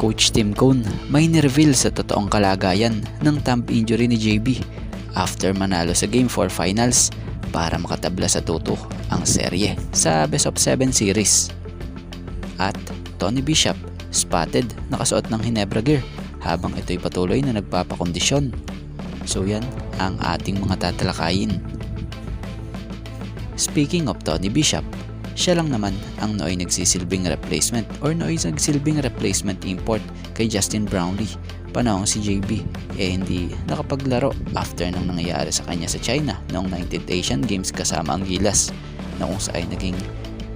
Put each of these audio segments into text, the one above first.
Coach Tim Cone may nireveal sa totoong kalagayan ng thumb injury ni JB after manalo sa Game 4 Finals para makatabla sa 2-2 ang serye sa Best of 7 series. At Tony Bishop spotted nakasuot ng Ginebra gear habang ito'y patuloy na nagpapakondisyon. So yan ang ating mga tatalakayin. Speaking of Tony Bishop, siya lang naman ang nooy nagsisilbing replacement import kay Justin Brownlee panahong si JB hindi nakapaglaro after nang nangyayari sa kanya sa China noong 19th Asian Games kasama ang Gilas, na kung saan naging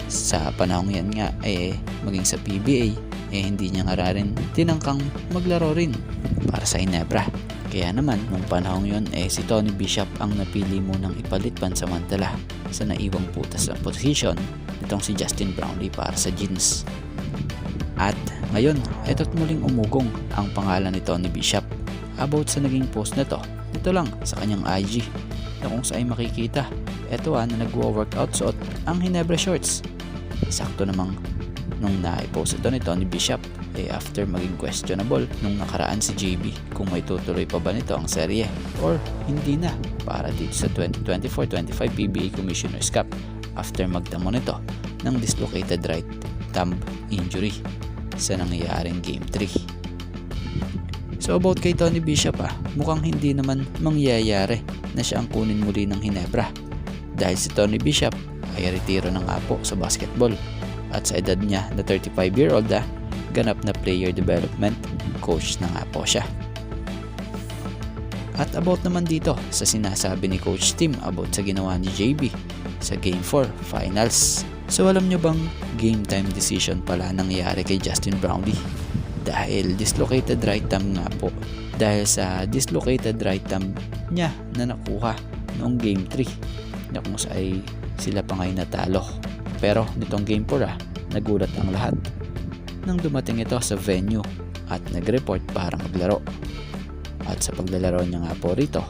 sa panahong yan nga maging sa PBA hindi niya nga rin tinangkang maglaro rin para sa Ginebra. Kaya naman nung panahong yun si Tony Bishop ang napili munang ipalit pansamantala sa naiwang putas sa position itong si Justin Brownlee para sa Jeans. At ngayon, eto't muling umugong ang pangalan ni Tony Bishop about sa naging post na to. Ito lang sa kanyang IG na kung saan makikita ito na nagwo-workout suot ang Ginebra shorts. Sakto namang nung na-post ito ni Tony Bishop after maging questionable nung nakaraan si JB kung may tutuloy pa ba nito ang serye or hindi na para dito sa 2024-25 PBA Commissioner's Cup after magdamo nito ng dislocated right thumb injury sa nangyayaring Game 3. So about kay Tony Bishop mukhang hindi naman mangyayari na siya ang kunin muli ng Ginebra dahil si Tony Bishop ay retiro na nga po sa basketball at sa edad niya na 35-year-old ganap na player development coach na nga po siya. At about naman dito sa sinasabi ni Coach Tim about sa ginawa ni JB sa Game 4 Finals. So alam nyo bang game time decision pala nangyari kay Justin Brownlee? Dahil dislocated right thumb nga po. Dahil sa dislocated right thumb niya na nakuha noong Game 3 na kung saan sila pa ngayon natalo. Pero nitong Game 4 nagulat ang lahat nang dumating ito sa venue at nag-report para maglaro. At sa paglalaro niya nga po rito,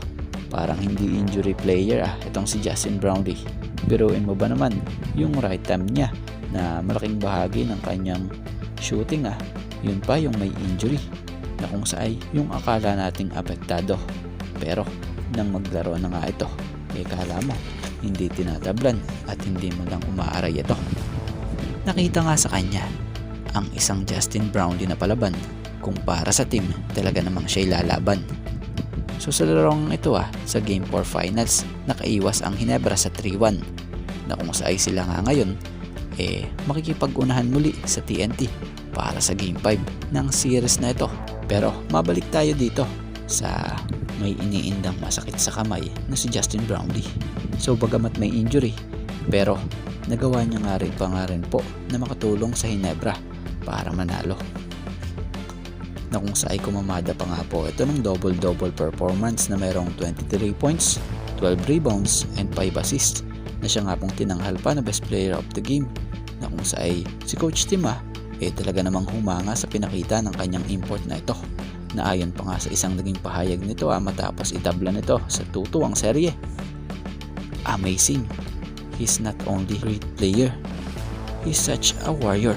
parang hindi injury player itong si Justin Brownlee. Biruin mo ba naman yung right thumb niya na malaking bahagi ng kanyang shooting yun pa yung may injury na kung saan yung akala nating apektado. Pero nang maglaro na nga ito, kala mo hindi tinatablan at hindi mo lang umaaray ito. Nakita nga sa kanya ang isang Justin Brownlee na palaban kung para sa team talaga namang siya'y lalaban. So sa larong ito sa Game 4 Finals nakaiwas ang Ginebra sa 3-1 na kung saan sila nga ngayon makikipag-unahan muli sa TNT para sa Game 5 ng series na ito. Pero mabalik tayo dito sa may iniindang masakit sa kamay na si Justin Brownlee. So bagamat may injury pero nagawa niya nga rin po na makatulong sa Ginebra para manalo. Na kung saan kumamada pa nga po ito ng double-double performance na mayroong 23 points, 12 rebounds, and 5 assists na siya nga pong tinanghal pa na best player of the game, na kung saan si Coach Tim talaga namang humanga sa pinakita ng kanyang import na ito, na ayon pa nga sa isang naging pahayag nito matapos itabla nito sa 2-2 ang serye. Amazing, he's not only a great player, he's such a warrior.